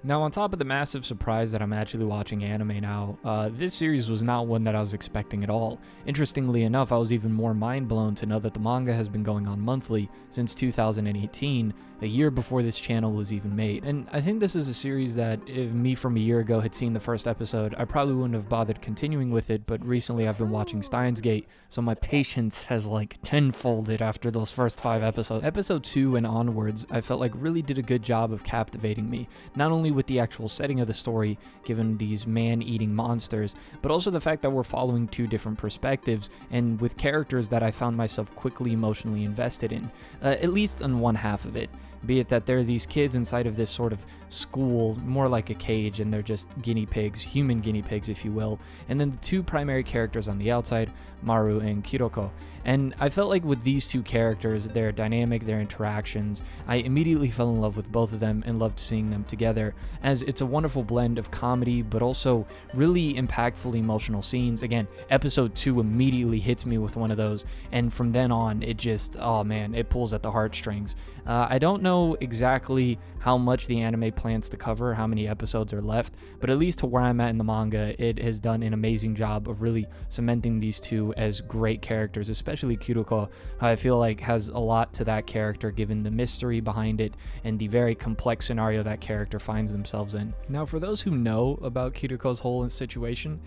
Now, on top of the massive surprise that I'm actually watching anime now, this series was not one that I was expecting at all. Interestingly enough, I was even more mind blown to know that the manga has been going on monthly since 2018, a year before this channel was even made. And I think this is a series that if me from a year ago had seen the first episode, I probably wouldn't have bothered continuing with it, but recently I've been watching Steins Gate, so my patience has like tenfolded after those first 5 episodes. Episode 2 and onwards, I felt like really did a good job of captivating me, not only with the actual setting of the story, given these man-eating monsters, but also the fact that we're following 2 different perspectives, and with characters that I found myself quickly emotionally invested in, at least on one half of it. Be it that there are these kids inside of this sort of school, more like a cage, and they're just guinea pigs, human guinea pigs, if you will. And then the 2 primary characters on the outside, Maru and Kiroko. And I felt like with these 2 characters, their dynamic, their interactions, I immediately fell in love with both of them and loved seeing them together, as it's a wonderful blend of comedy, but also really impactful emotional scenes. Again, episode 2 immediately hits me with one of those, and from then on, it just, oh man, it pulls at the heartstrings. I don't know exactly how much the anime plans to cover, how many episodes are left, but at least to where I'm at in the manga, it has done an amazing job of really cementing these 2 as great characters, especially Kiroko, who I feel like has a lot to that character given the mystery behind it and the very complex scenario that character finds themselves in. Now, for those who know about Kiroko's whole situation,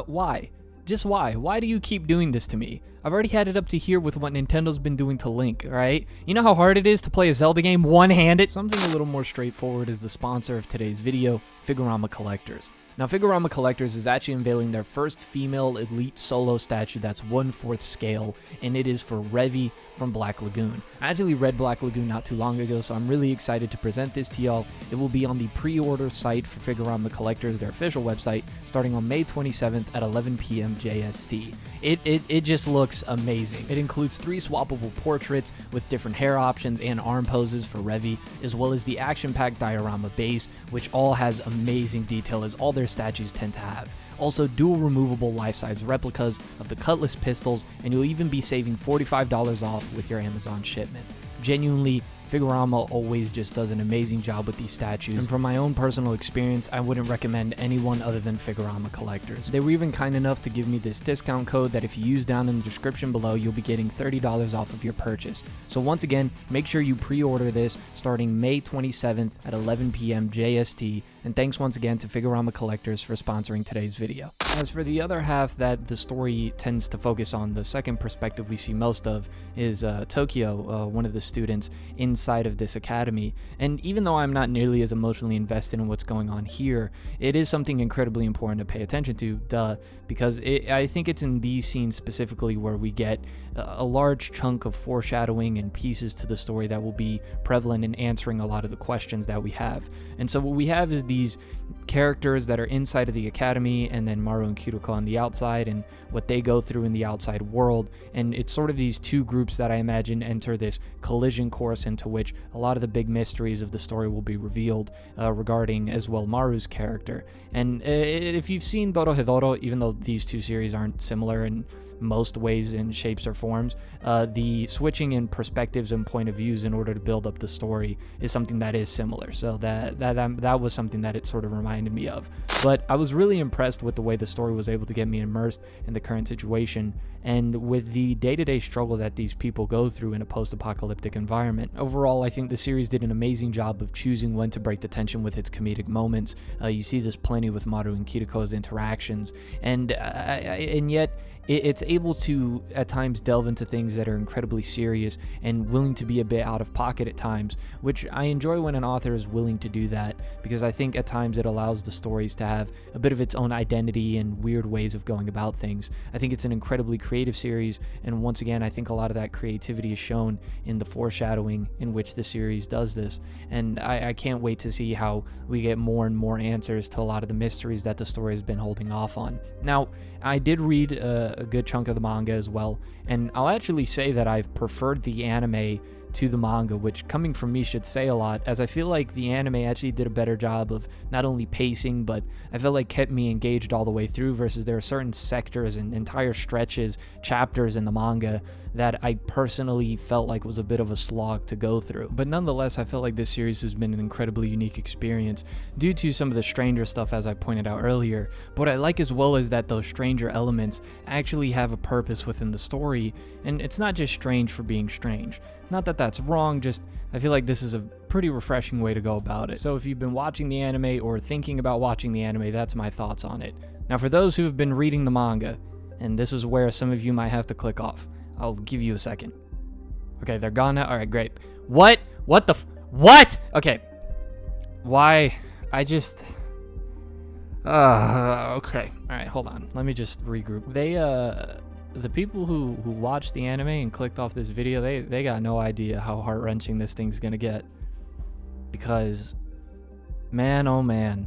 why? Just why? Why do you keep doing this to me? I've already had it up to here with what Nintendo's been doing to Link, right? You know how hard it is to play a Zelda game one-handed? Something a little more straightforward is the sponsor of today's video, Figurama Collectors. Now, Figurama Collectors is actually unveiling their first female elite solo statue that's 1/4 scale, and it is for Revy from Black Lagoon. I actually read Black Lagoon not too long ago, so I'm really excited to present this to y'all. It will be on the pre-order site for Figurama Collectors, their official website, starting on May 27th at 11 p.m. JST. It just looks amazing. It includes 3 swappable portraits with different hair options and arm poses for Revy, as well as the action-packed diorama base, which all has amazing detail as all their statues tend to have. Also, dual removable life-size replicas of the Cutlass pistols, and you'll even be saving $45 off with your Amazon shipment. Genuinely, Figurama always just does an amazing job with these statues, and from my own personal experience, I wouldn't recommend anyone other than Figurama Collectors. They were even kind enough to give me this discount code that if you use down in the description below, you'll be getting $30 off of your purchase. So once again, make sure you pre-order this starting May 27th at 11 p.m. JST, and thanks once again to Figurama Collectors for sponsoring today's video. As for the other half that the story tends to focus on, the second perspective we see most of is Tokyo, one of the students inside of this academy. And even though I'm not nearly as emotionally invested in what's going on here, it is something incredibly important to pay attention to, because I think it's in these scenes specifically where we get a large chunk of foreshadowing and pieces to the story that will be prevalent in answering a lot of the questions that we have. And so what we have is these characters that are inside of the academy, and then Maru and Kiroko on the outside, and what they go through in the outside world. And it's sort of these 2 groups that I imagine enter this collision course into which a lot of the big mysteries of the story will be revealed, regarding as well Maru's character. And if you've seen Dorohedoro, even though these 2 series aren't similar in most ways in shapes or forms, the switching in perspectives and point of views in order to build up the story is something that is similar. So that was something that it sort of reminded me of. But I was really impressed with the way the story was able to get me immersed in the current situation and with the day-to-day struggle that these people go through in a post-apocalyptic environment. Overall, I think the series did an amazing job of choosing when to break the tension with its comedic moments. You see this plenty with Maru and Kiroko's interactions, and yet it's able to at times delve into things that are incredibly serious and willing to be a bit out of pocket at times, which I enjoy when an author is willing to do that, because I think at times it allows the stories to have a bit of its own identity and weird ways of going about things. I think it's an incredibly creative series, and once again, I think a lot of that creativity is shown in the foreshadowing in which the series does this, and I can't wait to see how we get more and more answers to a lot of the mysteries that the story has been holding off on. Now, I did read a good chunk of the manga as well, and I'll actually say that I've preferred the anime to the manga, which coming from me should say a lot, as I feel like the anime actually did a better job of not only pacing, but I felt like kept me engaged all the way through, versus there are certain sectors and entire stretches, chapters in the manga that I personally felt like was a bit of a slog to go through. But nonetheless, I felt like this series has been an incredibly unique experience due to some of the stranger stuff, as I pointed out earlier. But what I like as well is that those stranger elements actually have a purpose within the story, and it's not just strange for being strange. Not that that's wrong, just I feel like this is a pretty refreshing way to go about it. So if you've been watching the anime or thinking about watching the anime, that's my thoughts on it. Now for those who have been reading the manga, and this is where some of you might have to click off, I'll give you a second. Okay, they're gone now. All right, great. What? What the what? Okay. Why? I just... okay. All right, hold on. Let me just regroup. They, the people who watched the anime and clicked off this video, they got no idea how heart-wrenching this thing's gonna get. Because, man, oh man.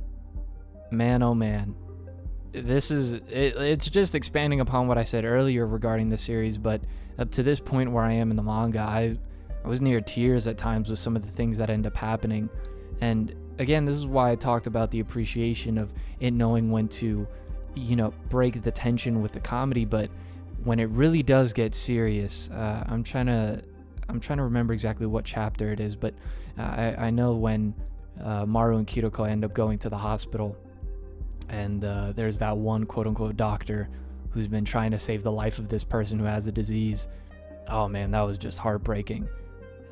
Man, oh man. This is, it's just expanding upon what I said earlier regarding the series, but up to this point where I am in the manga, I was near tears at times with some of the things that end up happening. And again, this is why I talked about the appreciation of it knowing when to, you know, break the tension with the comedy, but when it really does get serious, I'm trying to remember exactly what chapter it is, but I know when Maru and Kiriko end up going to the hospital, and there's that one quote-unquote doctor who's been trying to save the life of this person who has a disease. Oh man, that was just heartbreaking.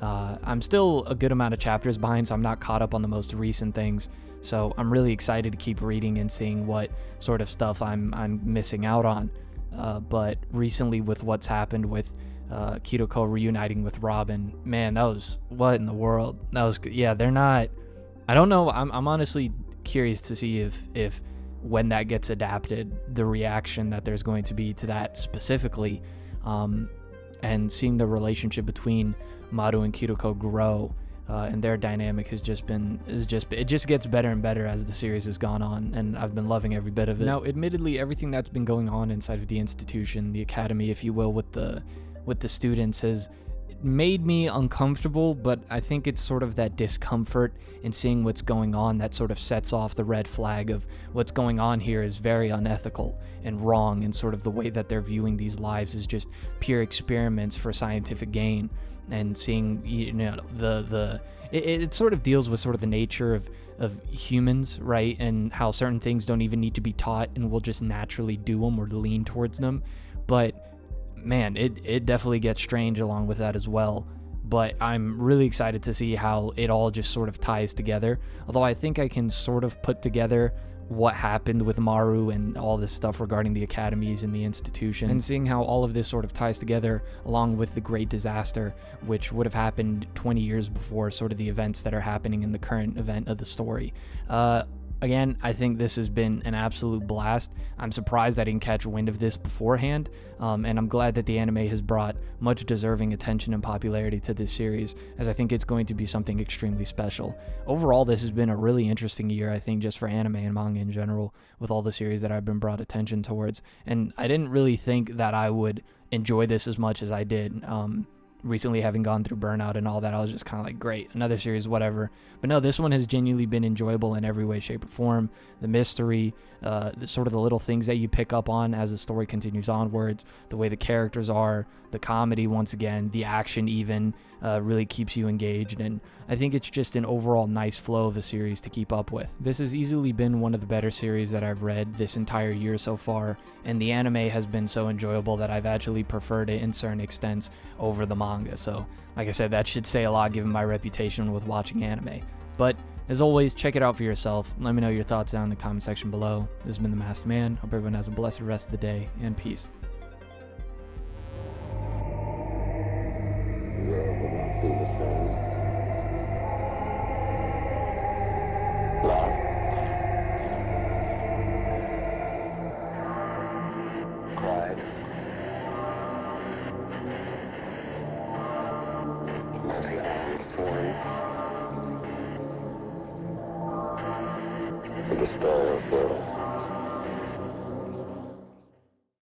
I'm still a good amount of chapters behind, so I'm not caught up on the most recent things. So I'm really excited to keep reading and seeing what sort of stuff I'm missing out on. But recently with what's happened with Kiriko reuniting with Robin, man, that was, what in the world? That was, yeah, they're not, I don't know, I'm honestly curious to see if when that gets adapted, the reaction that there's going to be to that specifically, and seeing the relationship between Maru and Kiriko grow, and their dynamic it just gets better and better as the series has gone on, and I've been loving every bit of it. Now, admittedly, everything that's been going on inside of the institution, the academy, if you will, with the students has made me uncomfortable, but I think it's sort of that discomfort in seeing what's going on that sort of sets off the red flag of what's going on here is very unethical and wrong, and sort of the way that they're viewing these lives is just pure experiments for scientific gain. And seeing, you know, it sort of deals with sort of the nature of humans, right? And how certain things don't even need to be taught and we'll just naturally do them or lean towards them. But man, it definitely gets strange along with that as well. But I'm really excited to see how it all just sort of ties together. Although I think I can sort of put together what happened with Maru and all this stuff regarding the academies and the institution, and seeing how all of this sort of ties together along with the great disaster, which would have happened 20 years before sort of the events that are happening in the current event of the story. Again, I think this has been an absolute blast. I'm surprised I didn't catch wind of this beforehand, and I'm glad that the anime has brought much deserving attention and popularity to this series, as I think it's going to be something extremely special. Overall, this has been a really interesting year, I think, just for anime and manga in general, with all the series that I've been brought attention towards, and I didn't really think that I would enjoy this as much as I did. Recently, having gone through burnout and all that, I was just kind of like, great, another series, whatever. But no, this one has genuinely been enjoyable in every way, shape, or form. The mystery, the sort of the little things that you pick up on as the story continues onwards, the way the characters are, the comedy, once again, the action even really keeps you engaged, and I think it's just an overall nice flow of a series to keep up with. This has easily been one of the better series that I've read this entire year so far, and the anime has been so enjoyable that I've actually preferred it in certain extents over the manga. So, like I said, that should say a lot given my reputation with watching anime. But as always, check it out for yourself. Let me know your thoughts down in the comment section below. This has been The Masked Man. Hope everyone has a blessed rest of the day, and peace. The despair of the